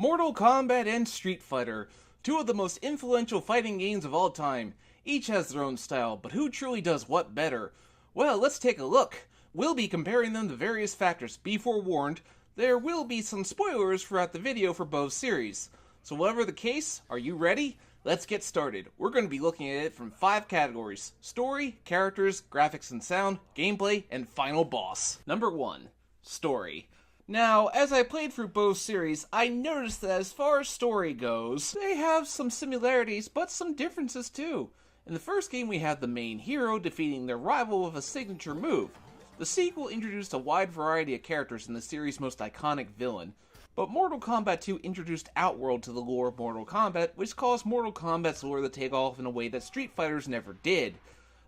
Mortal Kombat and Street Fighter, two of the most influential fighting games of all time. Each has their own style, but who truly does what better? Well, let's take a look. We'll be comparing them to various factors. Be forewarned, there will be some spoilers throughout the video for both series. So whatever the case, are you ready? Let's get started. We're going to be looking at it from 5 categories: story, characters, graphics and sound, gameplay, and final boss. Number 1. Story. Now, as I played through both series, I noticed that as far as story goes, they have some similarities, but some differences too. In the first game, we have the main hero defeating their rival with a signature move. The sequel introduced a wide variety of characters in the series' most iconic villain. But Mortal Kombat 2 introduced Outworld to the lore of Mortal Kombat, which caused Mortal Kombat's lore to take off in a way that Street Fighters never did.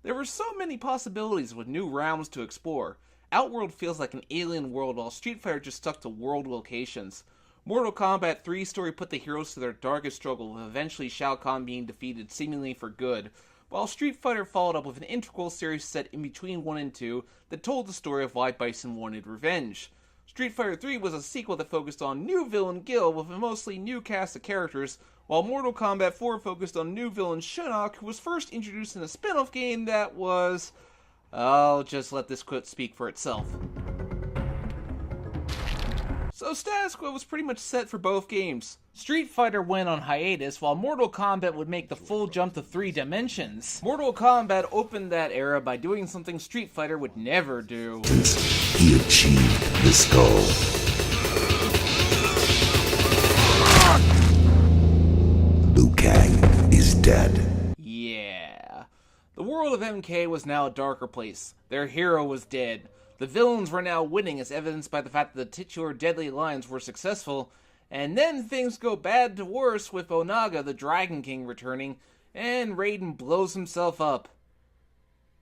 There were so many possibilities with new realms to explore. Outworld feels like an alien world, while Street Fighter just stuck to world locations. Mortal Kombat 3's story put the heroes to their darkest struggle, with eventually Shao Kahn being defeated seemingly for good, while Street Fighter followed up with an integral series set in between 1 and 2 that told the story of why Bison wanted revenge. Street Fighter 3 was a sequel that focused on new villain Gil with a mostly new cast of characters, while Mortal Kombat 4 focused on new villain Shinnok, who was first introduced in a spin-off game that was... I'll just let this quote speak for itself. So status quo was pretty much set for both games. Street Fighter went on hiatus, while Mortal Kombat would make the full jump to 3 dimensions. Mortal Kombat opened that era by doing something Street Fighter would never do. He achieved this goal. Liu Kang is dead. Yeah. The world of MK was now a darker place. Their hero was dead. The villains were now winning, as evidenced by the fact that the titular Deadly Alliance were successful. And then things go bad to worse with Onaga, the Dragon King, returning, and Raiden blows himself up.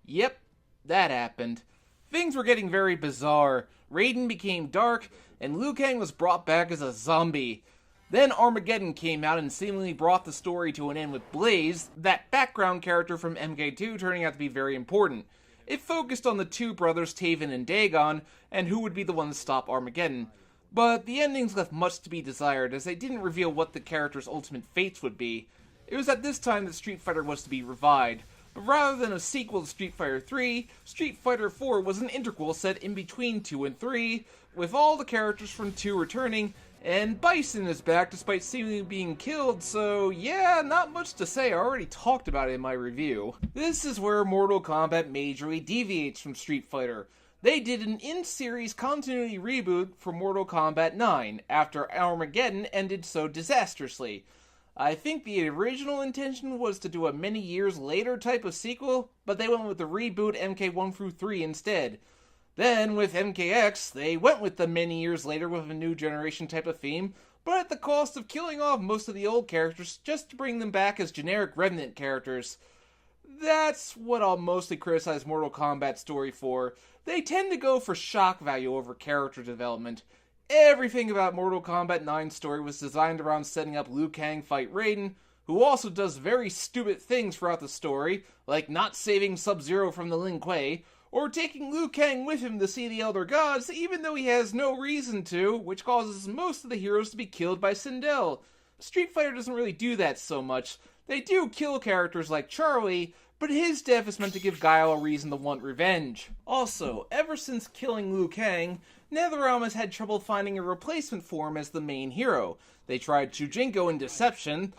Yep, that happened. Things were getting very bizarre. Raiden became dark, and Liu Kang was brought back as a zombie. Then Armageddon came out and seemingly brought the story to an end with Blaze, that background character from MK2, turning out to be very important. It focused on the two brothers Taven and Dagon, and who would be the one to stop Armageddon. But the endings left much to be desired, as they didn't reveal what the characters' ultimate fates would be. It was at this time that Street Fighter was to be revived. But rather than a sequel to Street Fighter 3, Street Fighter 4 was an integral set in between 2 and 3, with all the characters from 2 returning, and Bison is back despite seemingly being killed, so yeah, not much to say. I already talked about it in my review. This is where Mortal Kombat majorly deviates from Street Fighter. They did an in-series continuity reboot for Mortal Kombat 9, after Armageddon ended so disastrously. I think the original intention was to do a many years later type of sequel, but they went with the reboot MK1 through 3 instead. Then, with MKX, they went with the many years later with a new generation type of theme, but at the cost of killing off most of the old characters just to bring them back as generic remnant characters. That's what I'll mostly criticize Mortal Kombat's story for. They tend to go for shock value over character development. Everything about Mortal Kombat 9's story was designed around setting up Liu Kang fight Raiden, who also does very stupid things throughout the story, like not saving Sub-Zero from the Lin Kuei, or taking Liu Kang with him to see the Elder Gods, even though he has no reason to, which causes most of the heroes to be killed by Sindel. Street Fighter doesn't really do that so much. They do kill characters like Charlie, but his death is meant to give Guile a reason to want revenge. Also, ever since killing Liu Kang, NetherRealm has had trouble finding a replacement for him as the main hero. They tried Chujinko in Deception.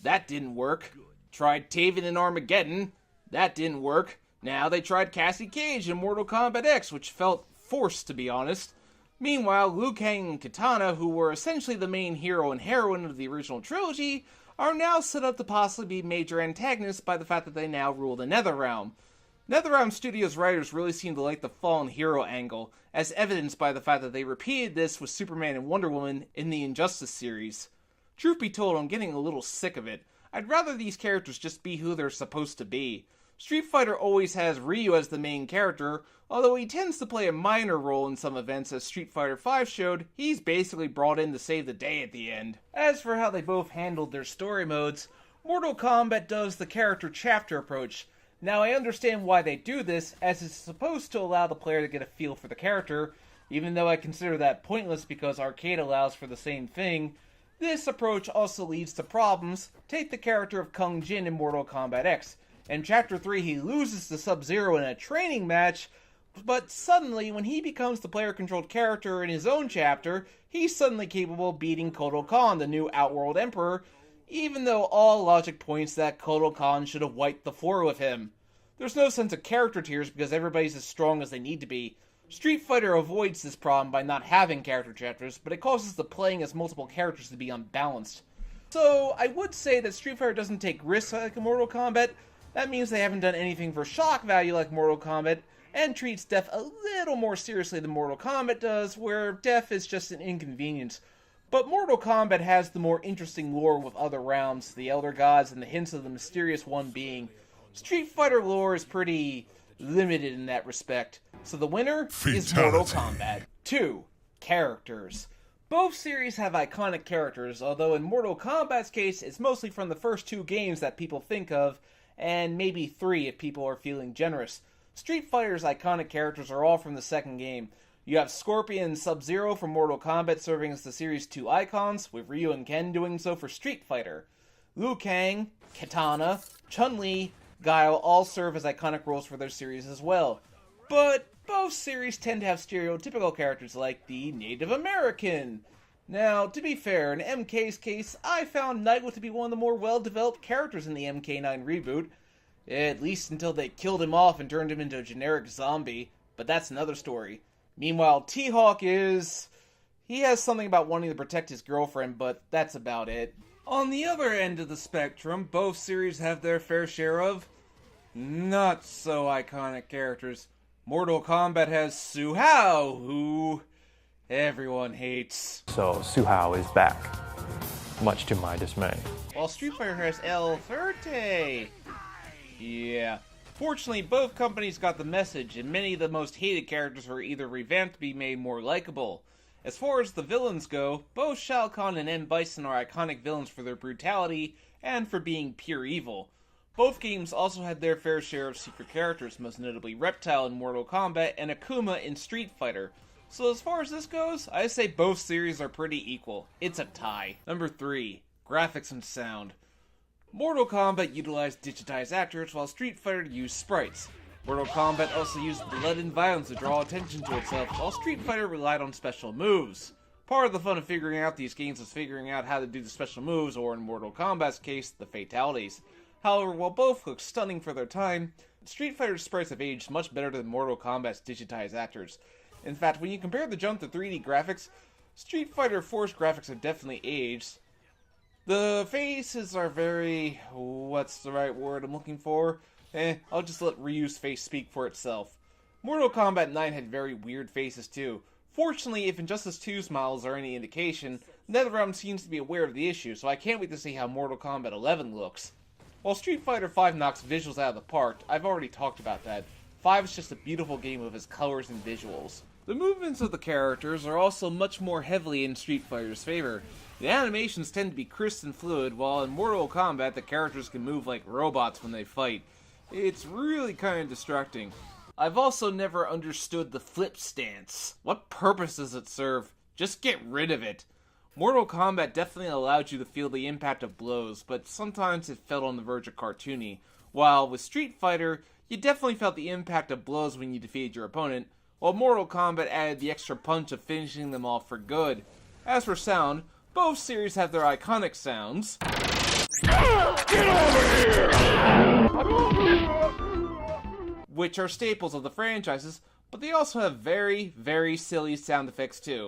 That didn't work. Tried Taven in Armageddon. That didn't work. Now they tried Cassie Cage in Mortal Kombat X, which felt forced, to be honest. Meanwhile, Liu Kang and Kitana, who were essentially the main hero and heroine of the original trilogy, are now set up to possibly be major antagonists by the fact that they now rule the NetherRealm. NetherRealm Studios writers really seem to like the fallen hero angle, as evidenced by the fact that they repeated this with Superman and Wonder Woman in the Injustice series. Truth be told, I'm getting a little sick of it. I'd rather these characters just be who they're supposed to be. Street Fighter always has Ryu as the main character, although he tends to play a minor role in some events. As Street Fighter V showed, he's basically brought in to save the day at the end. As for how they both handled their story modes, Mortal Kombat does the character chapter approach. Now I understand why they do this, as it's supposed to allow the player to get a feel for the character, even though I consider that pointless because Arcade allows for the same thing. This approach also leads to problems. Take the character of Kung Jin in Mortal Kombat X. In Chapter 3, he loses to Sub-Zero in a training match, but suddenly, when he becomes the player-controlled character in his own chapter, he's suddenly capable of beating Kotal Khan, the new Outworld Emperor, even though all logic points that Kotal Khan should have wiped the floor with him. There's no sense of character tiers because everybody's as strong as they need to be. Street Fighter avoids this problem by not having character chapters, but it causes the playing as multiple characters to be unbalanced. So, I would say that Street Fighter doesn't take risks like Mortal Kombat. That means they haven't done anything for shock value like Mortal Kombat, and treats death a little more seriously than Mortal Kombat does, where death is just an inconvenience. But Mortal Kombat has the more interesting lore with other realms, the Elder Gods, and the hints of the mysterious one being. Street Fighter lore is pretty limited in that respect, so the winner is Mortal Kombat. 2. Characters. Both series have iconic characters, although in Mortal Kombat's case, it's mostly from the first 2 games that people think of, and maybe 3 if people are feeling generous. Street Fighter's iconic characters are all from the second game. You have Scorpion and Sub-Zero from Mortal Kombat serving as the series' 2 icons, with Ryu and Ken doing so for Street Fighter. Liu Kang, Kitana, Chun-Li, Guile all serve as iconic roles for their series as well. But both series tend to have stereotypical characters like the Native American. Now, to be fair, in MK's case, I found Nightwolf to be one of the more well-developed characters in the MK9 reboot. At least until they killed him off and turned him into a generic zombie, but that's another story. Meanwhile, T-Hawk he has something about wanting to protect his girlfriend, but that's about it. On the other end of the spectrum, both series have their fair share of not-so-iconic characters. Mortal Kombat has Su Hao, who everyone hates. So Su Hao is back, much to my dismay. While Street Fighter has El Fuerte. Yeah. Fortunately, both companies got the message, and many of the most hated characters were either revamped to be made more likable. As far as the villains go, both Shao Kahn and M. Bison are iconic villains for their brutality and for being pure evil. Both games also had their fair share of secret characters, most notably Reptile in Mortal Kombat and Akuma in Street Fighter. So as far as this goes, I say both series are pretty equal. It's a tie. Number 3. Graphics and sound. Mortal Kombat utilized digitized actors, while Street Fighter used sprites. Mortal Kombat also used blood and violence to draw attention to itself, while Street Fighter relied on special moves. Part of the fun of figuring out these games was figuring out how to do the special moves, or in Mortal Kombat's case, the fatalities. However, while both look stunning for their time, Street Fighter's sprites have aged much better than Mortal Kombat's digitized actors. In fact, when you compare the jump to 3D graphics, Street Fighter 4's graphics have definitely aged. The faces are very... what's the right word I'm looking for? I'll just let Ryu's face speak for itself. Mortal Kombat 9 had very weird faces too. Fortunately, if Injustice 2's models are any indication, NetherRealm seems to be aware of the issue, so I can't wait to see how Mortal Kombat 11 looks. While Street Fighter V knocks visuals out of the park, I've already talked about that. 5 is just a beautiful game with its colors and visuals. The movements of the characters are also much more heavily in Street Fighter's favor. The animations tend to be crisp and fluid, while in Mortal Kombat the characters can move like robots when they fight. It's really kind of distracting. I've also never understood the flip stance. What purpose does it serve? Just get rid of it. Mortal Kombat definitely allowed you to feel the impact of blows, but sometimes it felt on the verge of cartoony. While with Street Fighter, you definitely felt the impact of blows when you defeated your opponent, while Mortal Kombat added the extra punch of finishing them off for good. As for sound, both series have their iconic sounds, get over here! Which are staples of the franchises, but they also have very, very silly sound effects too.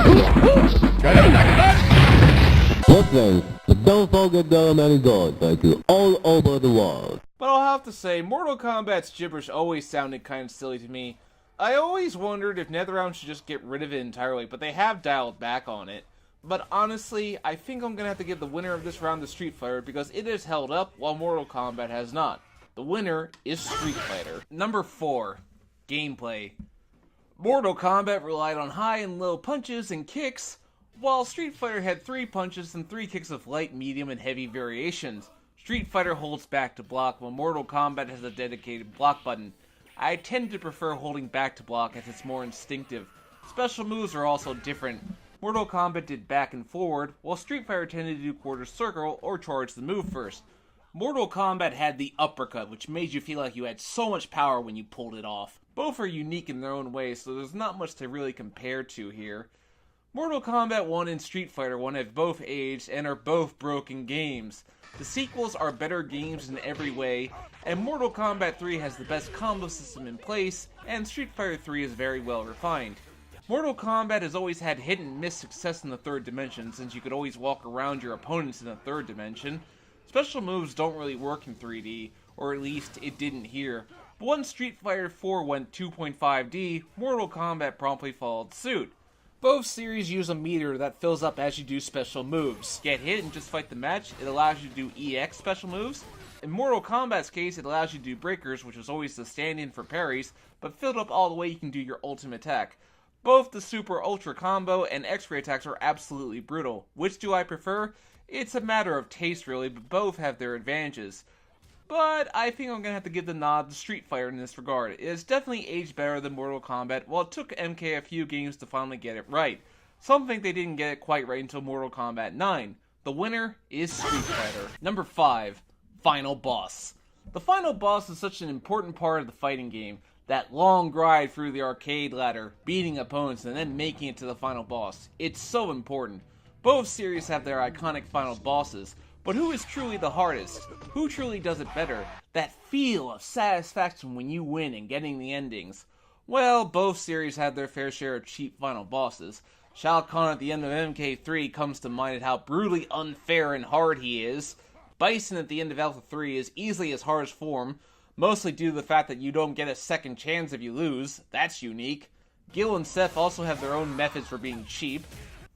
Listeners, but don't forget the many gods like you all over the world. But I'll have to say, Mortal Kombat's gibberish always sounded kind of silly to me. I always wondered if NetherRealm should just get rid of it entirely, but they have dialed back on it. But honestly, I think I'm gonna have to give the winner of this round to Street Fighter because it has held up while Mortal Kombat has not. The winner is Street Fighter. Number 4. Gameplay. Mortal Kombat relied on high and low punches and kicks, while Street Fighter had 3 punches and 3 kicks of light, medium, and heavy variations. Street Fighter holds back to block, while Mortal Kombat has a dedicated block button. I tend to prefer holding back to block as it's more instinctive. Special moves are also different. Mortal Kombat did back and forward, while Street Fighter tended to do quarter circle or charge the move first. Mortal Kombat had the uppercut, which made you feel like you had so much power when you pulled it off. Both are unique in their own way, so there's not much to really compare to here. Mortal Kombat 1 and Street Fighter 1 have both aged and are both broken games. The sequels are better games in every way, and Mortal Kombat 3 has the best combo system in place, and Street Fighter 3 is very well refined. Mortal Kombat has always had hit and miss success in the third dimension, since you could always walk around your opponents in the third dimension. Special moves don't really work in 3D, or at least it didn't here. But once Street Fighter 4 went 2.5D, Mortal Kombat promptly followed suit. Both series use a meter that fills up as you do special moves. Get hit and just fight the match, it allows you to do EX special moves. In Mortal Kombat's case, it allows you to do breakers, which is always the stand-in for parries, but filled up all the way you can do your ultimate attack. Both the Super Ultra Combo and X-Ray attacks are absolutely brutal. Which do I prefer? It's a matter of taste really, but both have their advantages. But I think I'm going to have to give the nod to Street Fighter in this regard. It has definitely aged better than Mortal Kombat, while it took MK a few games to finally get it right. Some think they didn't get it quite right until Mortal Kombat 9. The winner is Street Fighter. Number 5. Final Boss. The final boss is such an important part of the fighting game. That long ride through the arcade ladder, beating opponents, and then making it to the final boss. It's so important. Both series have their iconic final bosses, but who is truly the hardest? Who truly does it better? That feel of satisfaction when you win and getting the endings. Well, both series have their fair share of cheap final bosses. Shao Kahn at the end of MK3 comes to mind at how brutally unfair and hard he is. Bison at the end of Alpha 3 is easily his hardest form, mostly due to the fact that you don't get a second chance if you lose. That's unique. Gil and Seth also have their own methods for being cheap.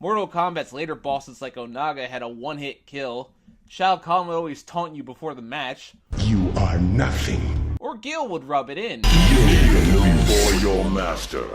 Mortal Kombat's later bosses like Onaga had a one-hit kill. Shao Kahn would always taunt you before the match. You are nothing. Or Gil would rub it in. Before your master.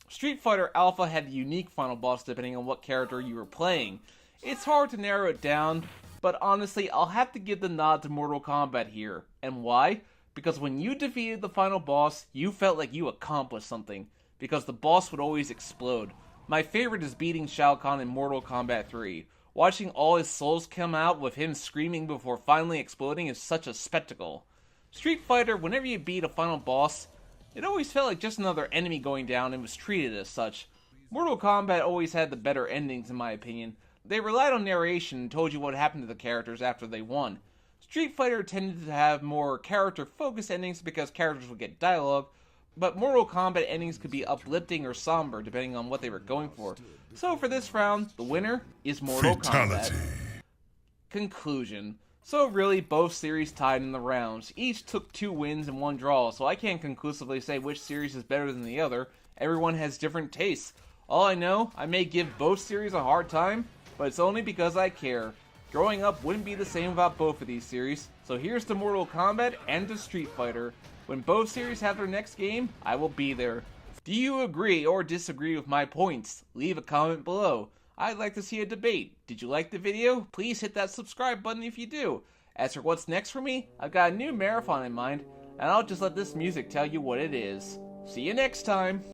Street Fighter Alpha had a unique final boss depending on what character you were playing. It's hard to narrow it down, but honestly, I'll have to give the nod to Mortal Kombat here. And why? Because when you defeated the final boss, you felt like you accomplished something, because the boss would always explode. My favorite is beating Shao Kahn in Mortal Kombat 3. Watching all his souls come out with him screaming before finally exploding is such a spectacle. Street Fighter, whenever you beat a final boss, it always felt like just another enemy going down and was treated as such. Mortal Kombat always had the better endings in my opinion. They relied on narration and told you what happened to the characters after they won. Street Fighter tended to have more character-focused endings because characters would get dialogue, but Mortal Kombat endings could be uplifting or somber depending on what they were going for. So for this round, the winner is Mortal Kombat. Conclusion. So really, both series tied in the rounds. Each took 2 wins and 1 draw, so I can't conclusively say which series is better than the other. Everyone has different tastes. All I know, I may give both series a hard time, but it's only because I care. Growing up wouldn't be the same without both of these series, so here's to Mortal Kombat and to Street Fighter. When both series have their next game, I will be there. Do you agree or disagree with my points? Leave a comment below. I'd like to see a debate. Did you like the video? Please hit that subscribe button if you do. As for what's next for me, I've got a new marathon in mind, and I'll just let this music tell you what it is. See you next time!